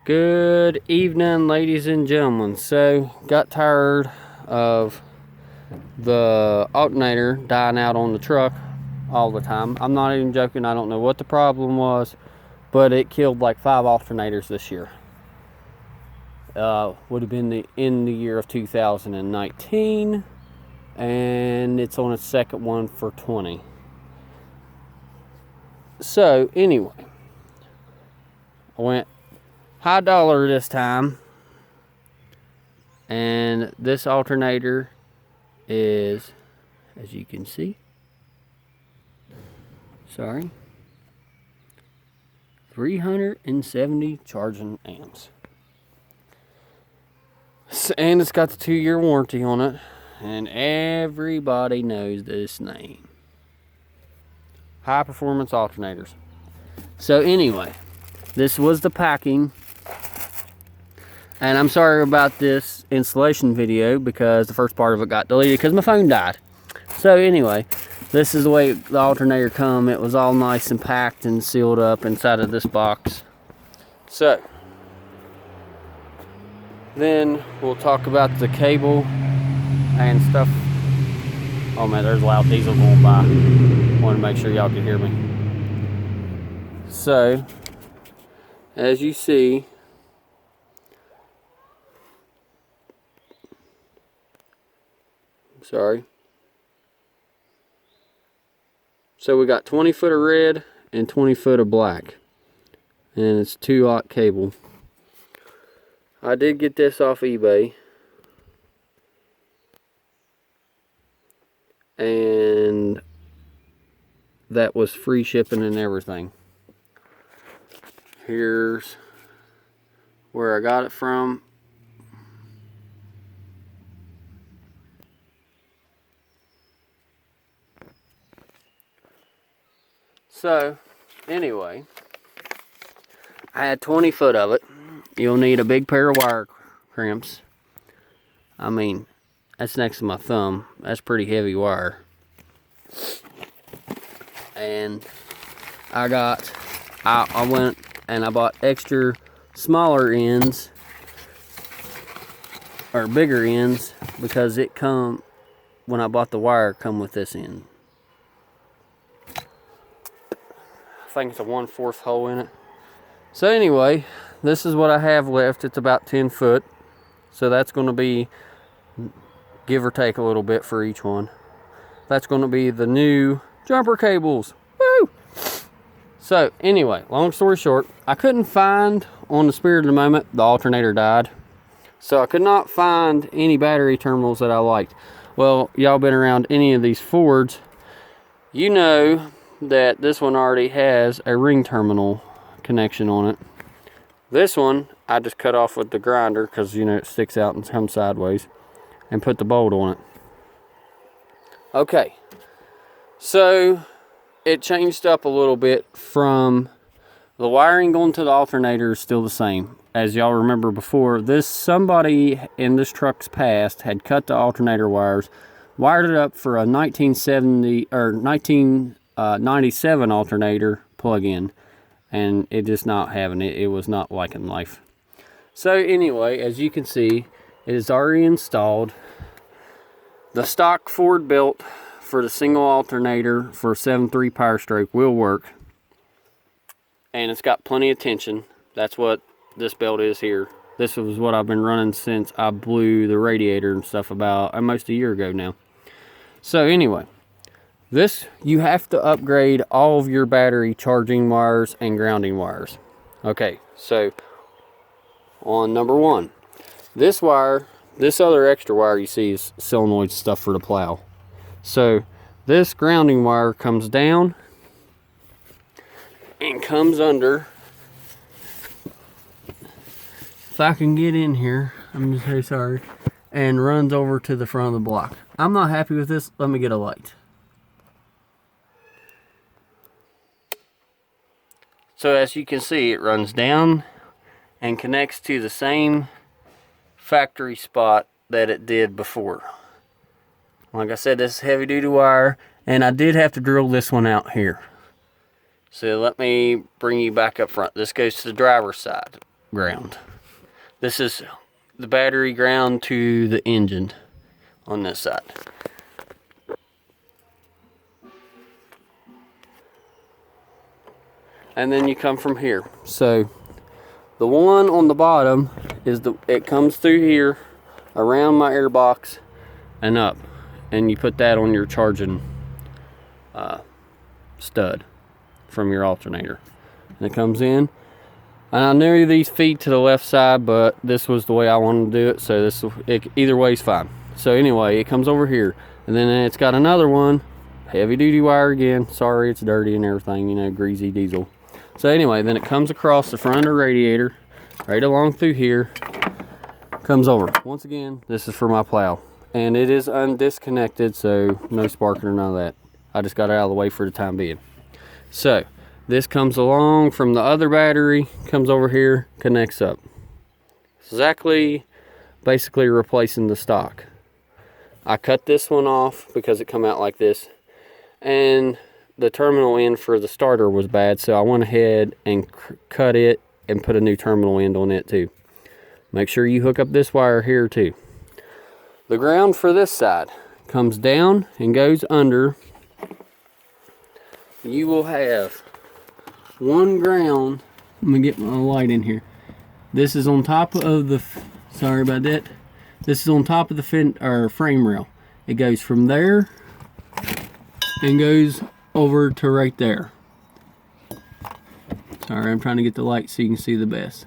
Good evening, ladies and gentlemen. So, got tired of the alternator dying out on the truck all the time. I'm not even joking. I don't know what the problem was, but it killed like 5 alternators this year. Would have been in the year of 2019, and it's on its second one for 20. So, anyway, I went high dollar this time, and this alternator is, as you can see, 370 charging amps, and it's got the 2-year warranty on it, and everybody knows this name, high performance alternators. So anyway, this was the packing. And I'm sorry about this installation video because the first part of it got deleted because my phone died. So anyway, this is the way the alternator come. It was all nice and packed and sealed up inside of this box. So then we'll talk about the cable and stuff. Oh man, there's a loud diesel going by. Want to make sure y'all can hear me. So as you see, so we got 20 foot of red and 20 foot of black, and it's 2-aught cable. I did get this off eBay, and that was free shipping and everything. Here's where I got it from. So, anyway, I had 20 foot of it. You'll need a big pair of wire crimps. I mean, that's next to my thumb. That's pretty heavy wire. And I went and I bought extra smaller ends, or bigger ends, because when I bought the wire, come with this end. I think it's a 1/4 hole in it. So anyway, this is what I have left. It's about 10 foot. So that's going to be, give or take a little bit for each one. That's going to be the new jumper cables. Woo! So anyway, long story short, I couldn't find, on the spirit of the moment, the alternator died. So I could not find any battery terminals that I liked. Well, y'all been around any of these Fords, you know that this one already has a ring terminal connection on it. This one I just cut off with the grinder because, you know, it sticks out and comes sideways, and put the bolt on it. Okay, so it changed up a little bit. From the wiring going to the alternator is still the same. As y'all remember before, somebody in this truck's past had cut the alternator wires, wired it up for a 1970 or 1997 alternator plug-in, and it just not having it. It was not liking life. So anyway, as you can see, it is already installed. The stock Ford belt for the single alternator for 7.3 Powerstroke will work, and it's got plenty of tension. That's what this belt is here. This was what I've been running since I blew the radiator and stuff about almost a year ago now. So anyway, this, you have to upgrade all of your battery charging wires and grounding wires. Okay, so on number 1, this wire, this other extra wire you see is solenoid stuff for the plow. So this grounding wire comes down and comes under. If I can get in here, I'm just so sorry, and runs over to the front of the block. I'm not happy with this. Let me get a light. So as you can see, it runs down and connects to the same factory spot that it did before. Like I said, this is heavy duty wire, and I did have to drill this one out here. So let me bring you back up front. This goes to the driver's side. ground. This is the battery ground to the engine on this side. And then you come from here. So the one on the bottom is it comes through here, around my air box, and up. And you put that on your charging stud from your alternator. And it comes in. And I knew these feed to the left side, but this was the way I wanted to do it. So either way is fine. So anyway, it comes over here. And then it's got another one, heavy duty wire again. Sorry, it's dirty and everything, you know, greasy diesel. So anyway, then it comes across the front of the radiator, right along through here, comes over. Once again, this is for my plow. And it is undisconnected, so no sparking or none of that. I just got it out of the way for the time being. So, this comes along from the other battery, comes over here, connects up. Exactly, basically replacing the stock. I cut this one off because it come out like this. And the terminal end for the starter was bad, so I went ahead and cut it and put a new terminal end on it too. Make sure you hook up this wire here too. The ground for this side comes down and goes under. You will have one ground. Let me get my light in here. This is on top of the, sorry about that. This is on top of the frame rail. It goes from there and goes over to right there. Sorry, I'm trying to get the light so you can see the best.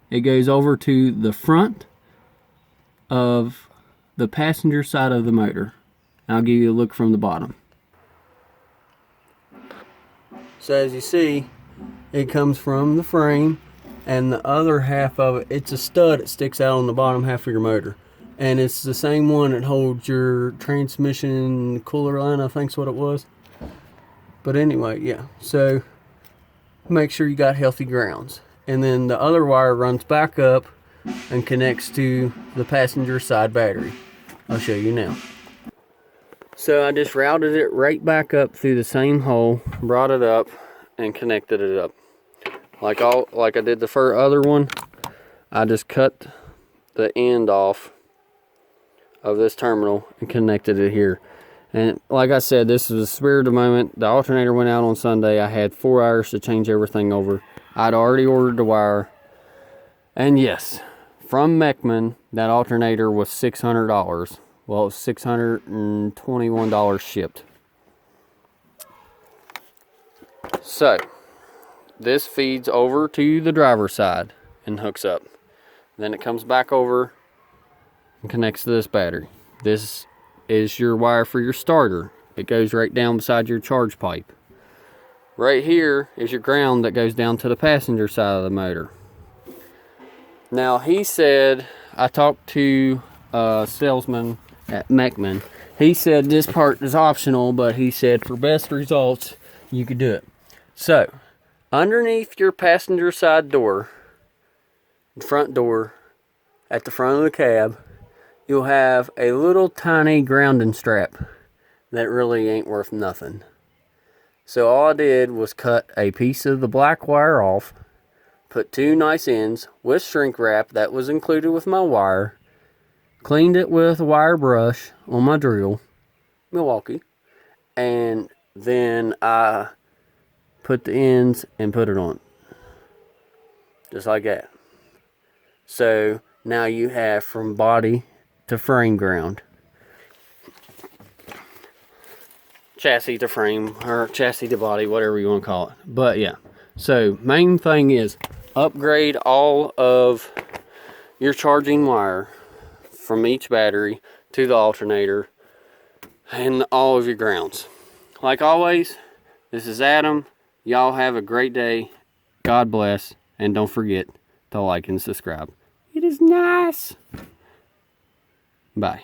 It goes over to the front of the passenger side of the motor. I'll give you a look from the bottom. So as you see, it comes from the frame, and the other half of it, it's a stud that sticks out on the bottom half of your motor. And it's the same one that holds your transmission cooler line, I think's what it was. But anyway, yeah, so make sure you got healthy grounds. And then the other wire runs back up and connects to the passenger side battery. I'll show you now. So I just routed it right back up through the same hole, brought it up, and connected it up. Like I did the other one, I just cut the end off of this terminal and connected it here. And like I said, this was a spur of the moment. The alternator went out on Sunday. I had 4 hours to change everything over. I'd already ordered the wire. And yes, from Mechman, that alternator was $600. Well, it was $621 shipped. So, this feeds over to the driver's side and hooks up. Then it comes back over and connects to this battery. This is your wire for your starter. It goes right down beside your charge pipe. Right here is your ground that goes down to the passenger side of the motor. Now he said, I talked to a salesman at Mechman. He said this part is optional, but he said for best results, you could do it. So, underneath your passenger side door, front door, at the front of the cab, you'll have a little tiny grounding strap that really ain't worth nothing. So all I did was cut a piece of the black wire off, put 2 nice ends with shrink wrap that was included with my wire, cleaned it with a wire brush on my drill, Milwaukee, and then I put the ends and put it on. Just like that. So now you have from body to frame ground. Chassis to frame, or chassis to body, whatever you want to call it. But yeah, so main thing is upgrade all of your charging wire from each battery to the alternator and all of your grounds. Like always, this is Adam. Y'all have a great day. God bless. And don't forget to like and subscribe. It is nice. Bye.